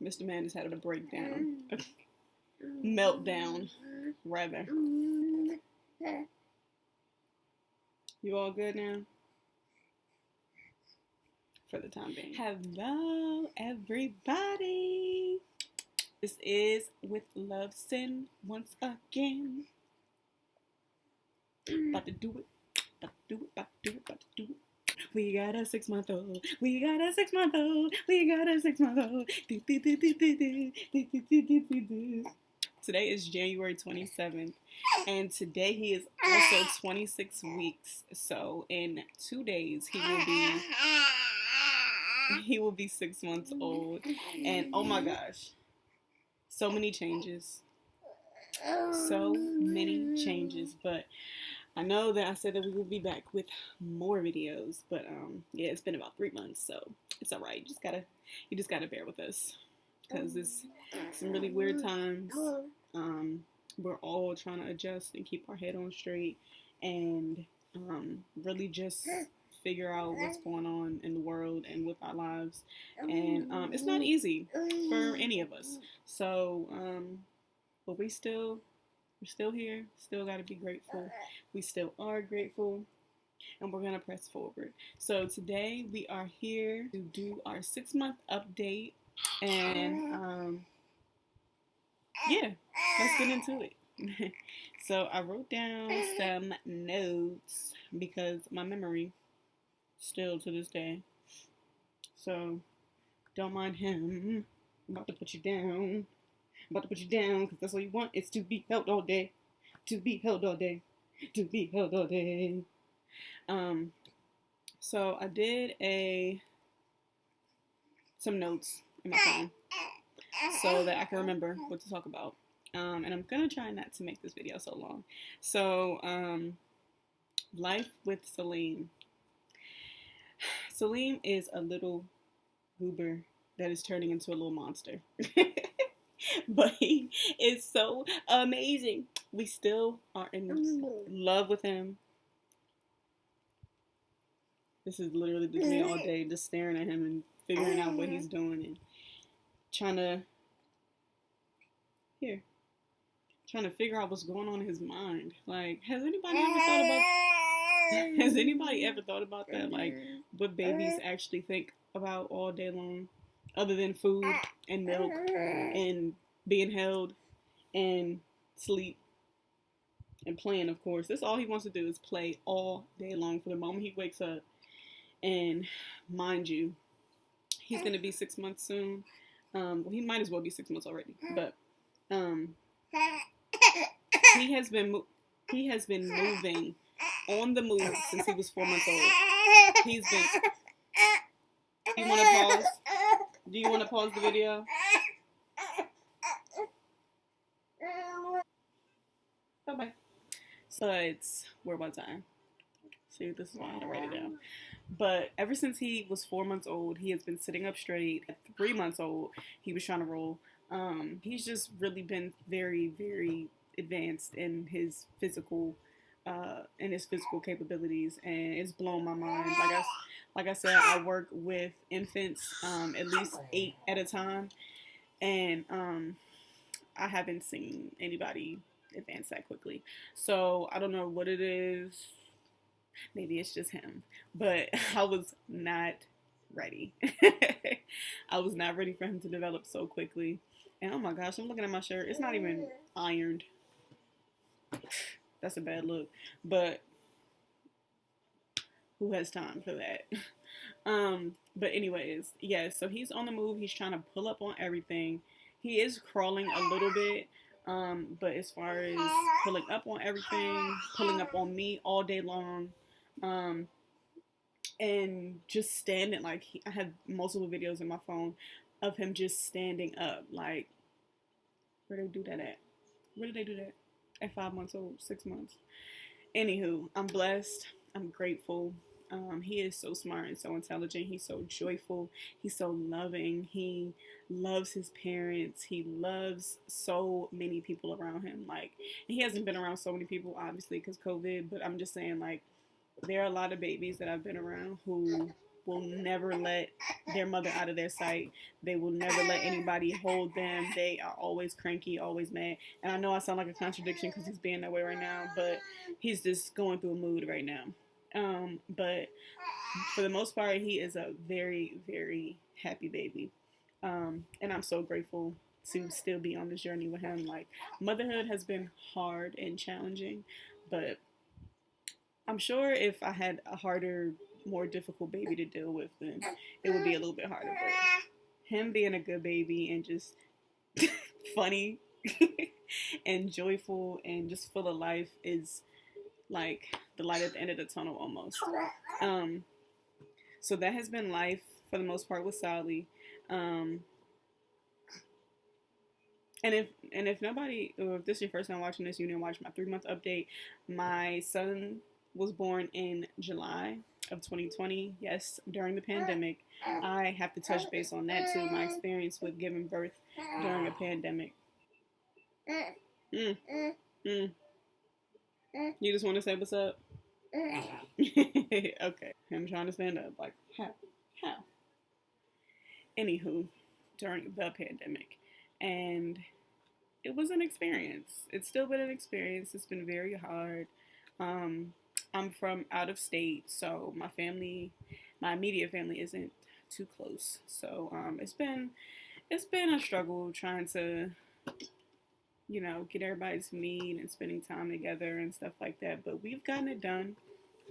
Mr. Man has had a breakdown. Meltdown, rather. You all good now? For the time being. Hello, everybody. This is With Love Sin once again. About to do it. About to do it. About to do it. About to do it. We got a 6-month-old. We got a 6-month-old. We got a 6-month-old. Today is January 27th, and today he is also 26 weeks. So in 2 days he will be 6 months old. And oh my gosh, so many changes. So many changes, but I know that I said that we will be back with more videos, but yeah, it's been about 3 months, so it's all right. You just gotta bear with us, because it's some really weird times. We're all trying to adjust and keep our head on straight, and really just figure out what's going on in the world and with our lives, and it's not easy for any of us. So, but we're still here. Still got to be grateful. We still are grateful, and we're gonna press forward. So today we are here to do our 6-month update, and yeah, let's get into it. So I wrote down some notes because my memory still to this day. So don't mind him. I'm about to put you down. I'm about to put you down because that's all you want is to be held all day. To be held all day. To be held all day. So I did some notes in my phone so that I can remember what to talk about. And I'm gonna try not to make this video so long. So, life with Salim. Salim is a little goober that is turning into a little monster. But he is so amazing. We still are in love with him. This is literally just me all day, just staring at him and figuring out what he's doing and trying to figure out what's going on in his mind. Like, has anybody ever thought about that? Like, what babies actually think about all day long, other than food and milk and being held and sleep and playing, of course. That's all he wants to do, is play all day long from the moment he wakes up. And mind you, he's going to be 6 months soon. Well, he might as well be 6 months already. But he has been moving on the move since he was 4 months old. He's been. Do you want to pause? Do you want to pause the video? Bye bye. So we're one time. See, this is why I had to write it down. But ever since he was 4 months old, he has been sitting up straight. At 3 months old, he was trying to roll. He's just really been very, very advanced in his physical capabilities, and it's blown my mind. Like I said, I work with infants, at least 8 at a time, and I haven't seen anybody advance that quickly. So I don't know what it is. Maybe it's just him, but I was not ready. I was not ready for him to develop so quickly. And oh my gosh, I'm looking at my shirt. It's not even ironed. That's a bad look. But who has time for that? But anyways, yeah, so he's on the move. He's trying to pull up on everything. He is crawling a little bit. But as far as pulling up on everything, pulling up on me all day long, and just standing, like, I have multiple videos in my phone of him just standing up. Like, where did they do that at? Where did they do that? At 5 months old, 6 months. Anywho, I'm blessed. I'm grateful. He is so smart and so intelligent. He's so joyful. He's so loving. He loves his parents. He loves so many people around him. Like, he hasn't been around so many people, obviously, because COVID, but I'm just saying, like, there are a lot of babies that I've been around who will never let their mother out of their sight. They will never let anybody hold them. They are always cranky, always mad. And I know I sound like a contradiction because he's being that way right now, but he's just going through a mood right now. But for the most part, he is a very, very happy baby. And I'm so grateful to still be on this journey with him. Like, motherhood has been hard and challenging, but I'm sure if I had a harder, more difficult baby to deal with, then it would be a little bit harder. But him being a good baby and just funny and joyful and just full of life is like the light at the end of the tunnel almost. So that has been life for the most part with Sally. And if nobody, or if this is your first time watching this, you didn't watch my 3-month update. My son was born in July of 2020. Yes, during the pandemic. I have to touch base on that too. My experience with giving birth during a pandemic. Mm. Mm. You just want to say what's up? Okay. I'm trying to stand up. Like, how? Anywho, during the pandemic. And it was an experience. It's still been an experience. It's been very hard. I'm from out of state, so my immediate family isn't too close. So it's been a struggle trying to, get everybody to meet and spending time together and stuff like that. But we've gotten it done,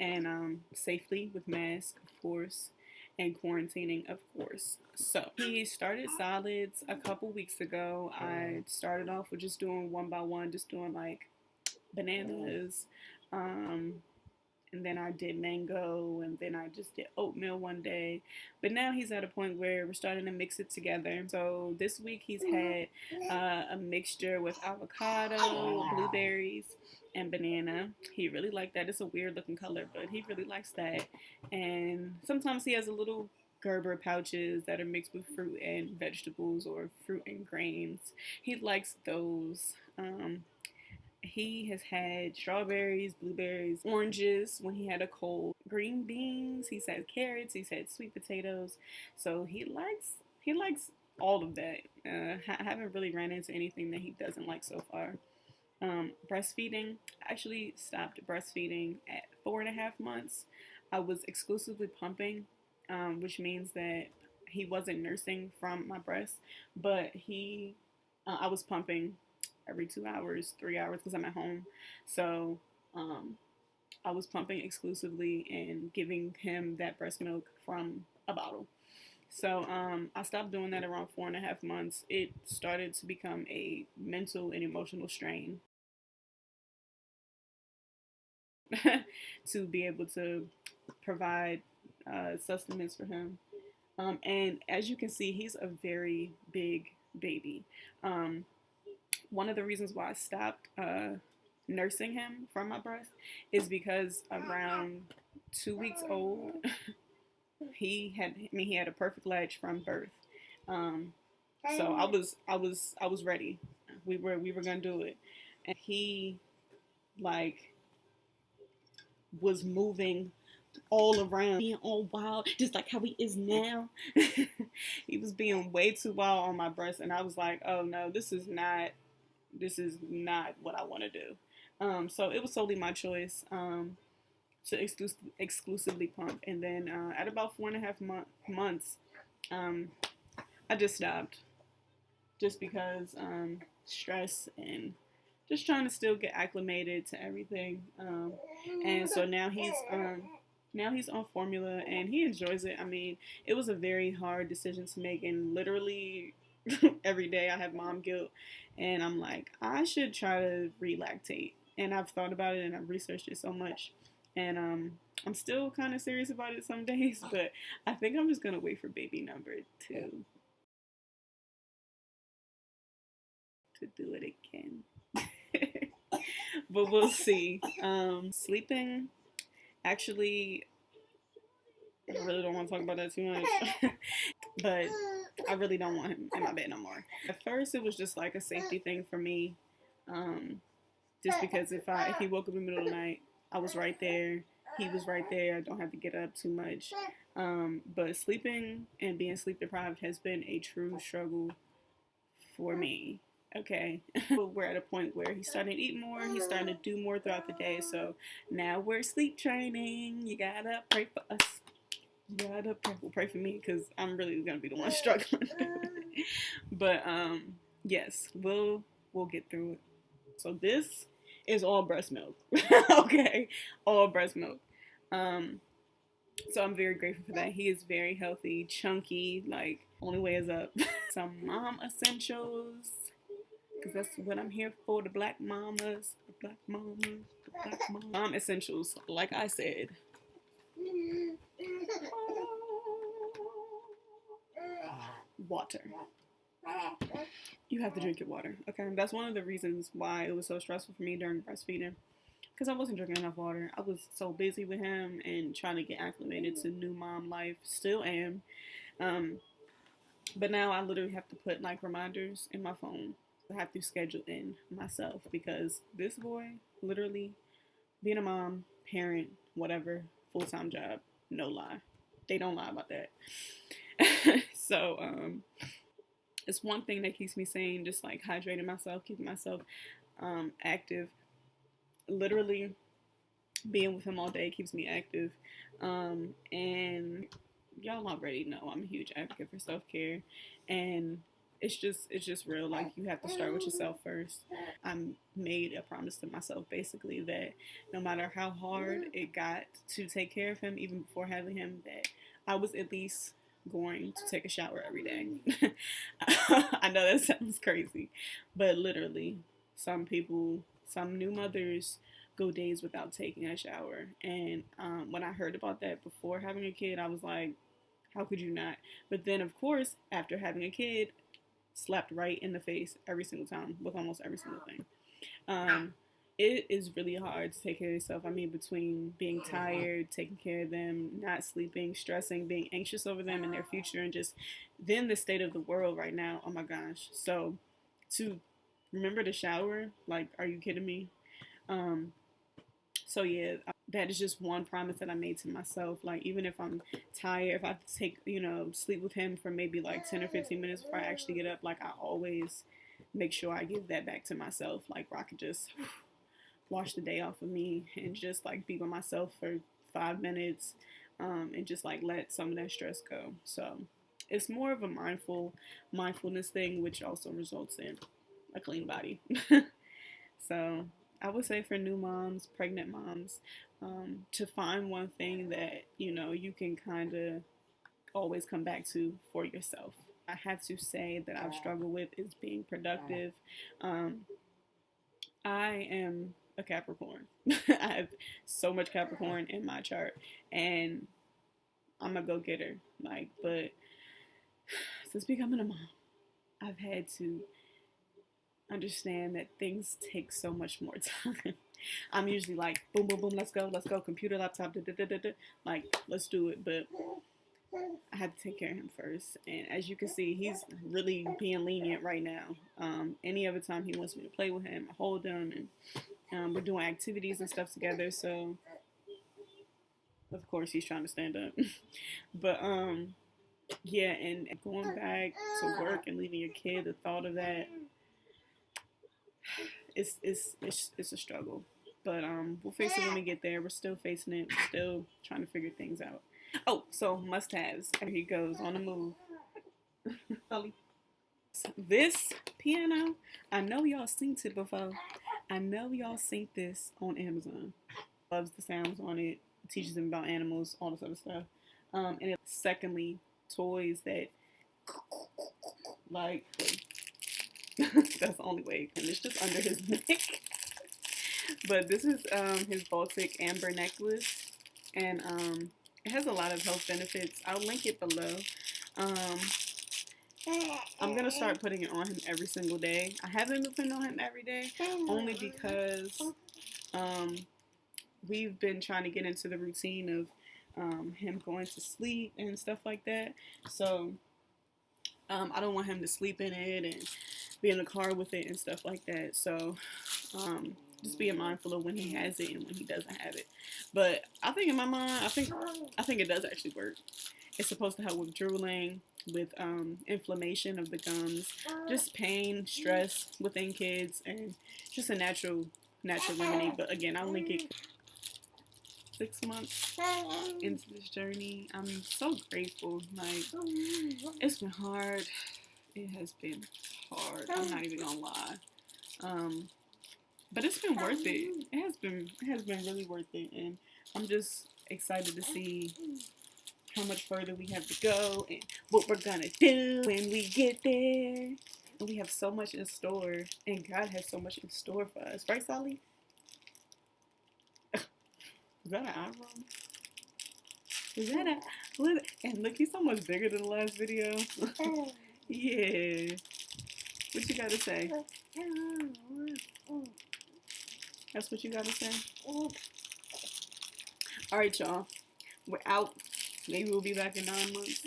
and safely with masks, of course, and quarantining, of course. So he started solids a couple weeks ago. I started off with just doing one by one, just doing like bananas, and then I did mango, and then I just did oatmeal one day. But now he's at a point where we're starting to mix it together. So this week he's had a mixture with avocado, blueberries, and banana. He really liked that. It's a weird looking color, but he really likes that. And sometimes he has a little Gerber pouches that are mixed with fruit and vegetables or fruit and grains. He likes those. He has had strawberries, blueberries, oranges when he had a cold, green beans. He's had carrots. He's had sweet potatoes. So he likes all of that. I haven't really ran into anything that he doesn't like so far. Breastfeeding. I actually stopped breastfeeding at 4.5 months. I was exclusively pumping, which means that he wasn't nursing from my breast, but I was pumping every 2 hours, 3 hours because I'm at home. So I was pumping exclusively and giving him that breast milk from a bottle. So I stopped doing that around 4.5 months. It started to become a mental and emotional strain to be able to provide sustenance for him. And as you can see, he's a very big baby. One of the reasons why I stopped nursing him from my breast is because around 2 weeks old, he had a perfect latch from birth. So I was ready. We were gonna do it, and he was moving all around, being all wild, just like how he is now. He was being way too wild on my breast, and I was like, oh no, this is not what I want to do. So it was solely my choice to exclusively pump. And then at about 4.5 months, I just stopped, just because stress and just trying to still get acclimated to everything. And so now he's on formula and he enjoys it. I mean, it was a very hard decision to make, and literally every day I have mom guilt, and I'm like, I should try to relactate. And I've thought about it and I've researched it so much, and I'm still kind of serious about it some days, but I think I'm just gonna wait for baby number 2 to do it again. But we'll see. Sleeping, actually, I really don't want to talk about that too much. But I really don't want him in my bed no more. At first, it was just like a safety thing for me. Just because if he woke up in the middle of the night, I was right there. He was right there. I don't have to get up too much. But sleeping and being sleep deprived has been a true struggle for me. Okay. We're at a point where he's starting to eat more, he's starting to do more throughout the day. So now we're sleep training. You gotta pray for us. You gotta pray for me because I'm really gonna be the one struggling. But yes, we'll get through it. So this is all breast milk. Okay. All breast milk. So I'm very grateful for that. He is very healthy, chunky, like only way is up. Some mom essentials, because that's what I'm here for. The black mamas, the black mamas, the black mamas. Mom essentials, like I said. Water. You have to drink your water. Okay, that's one of the reasons why it was so stressful for me during breastfeeding. Because I wasn't drinking enough water. I was so busy with him and trying to get acclimated to new mom life. Still am. But now I literally have to put like reminders in my phone. I have to schedule in myself because this boy, literally, being a mom, parent, whatever, full-time job, no lie. They don't lie about that. So, it's one thing that keeps me sane, just like hydrating myself, keeping myself active. Literally, being with him all day keeps me active. And y'all already know I'm a huge advocate for self-care, and it's just real. Like, you have to start with yourself first. I made a promise to myself basically that no matter how hard it got to take care of him, even before having him, that I was at least going to take a shower every day. I know that sounds crazy, but literally, some new mothers go days without taking a shower. And when I heard about that before having a kid, I was like, how could you not? But then, of course, after having a kid, slapped right in the face every single time with almost every single thing. It is really hard to take care of yourself. I mean, between being tired, taking care of them, not sleeping, stressing, being anxious over them and their future, and just then the state of the world right now. Oh my gosh. So to remember to shower, like, are you kidding me? So yeah, that is just one promise that I made to myself. Like, even if I'm tired, if I take, sleep with him for maybe like 10 or 15 minutes before I actually get up, like, I always make sure I give that back to myself. Like, where I could just wash the day off of me and just like be by myself for 5 minutes, and just like let some of that stress go. So it's more of a mindfulness thing, which also results in a clean body. So I would say for new moms, pregnant moms, to find one thing that, you can kind of always come back to for yourself. I have to say that I've struggled with is being productive. I am a Capricorn. I have so much Capricorn in my chart, and I'm a go-getter. Like, but since becoming a mom, I've had to understand that things take so much more time. I'm usually like, boom, boom, boom, let's go, computer, laptop, da, da, da, da, da. Like, let's do it. But I had to take care of him first. And as you can see, he's really being lenient right now. Any other time he wants me to play with him, I hold him, and we're doing activities and stuff together. So, of course, he's trying to stand up. But, yeah, and going back to work and leaving your kid, the thought of that, it's a struggle. But we'll face it when we get there. We're still facing it. We're still trying to figure things out. Oh, so must-haves. Here he goes on the move. This piano, I know y'all seen it before. I know y'all seen this on Amazon. Loves the sounds on it. Teaches him about animals, all this other stuff. And secondly, toys that like that's the only way. And it's just under his neck. But this is his Baltic amber necklace, and it has a lot of health benefits. I'll link it below. I'm gonna start putting it on him every single day. I haven't been putting it on him every day, only because we've been trying to get into the routine of him going to sleep and stuff like that. So I don't want him to sleep in it and be in the car with it and stuff like that. So just being mindful of when he has it and when he doesn't have it. But I think in my mind, I think it does actually work. It's supposed to help with drooling, with inflammation of the gums, just pain, stress within kids, and just a natural remedy. But again, I'll link it. 6 months into this journey, I'm so grateful. Like, it's been hard. It has been hard. I'm not even gonna lie. But it's been worth it. It has been really worth it, and I'm just excited to see how much further we have to go and what we're gonna do when we get there. And we have so much in store, and God has so much in store for us, right, Sally? Is that an eye roll? Is that a what? And look, he's so much bigger than the last video. Yeah. What you gotta say? That's what you gotta say? Alright, y'all. We're out. Maybe we'll be back in 9 months.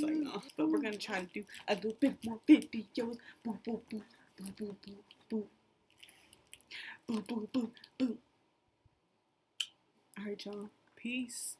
So, but we're gonna try to do a little bit more videos. Boo, boo, boo, boo, boo, boo, boo. Boo, boo, boo, boo. Alright, y'all. Peace.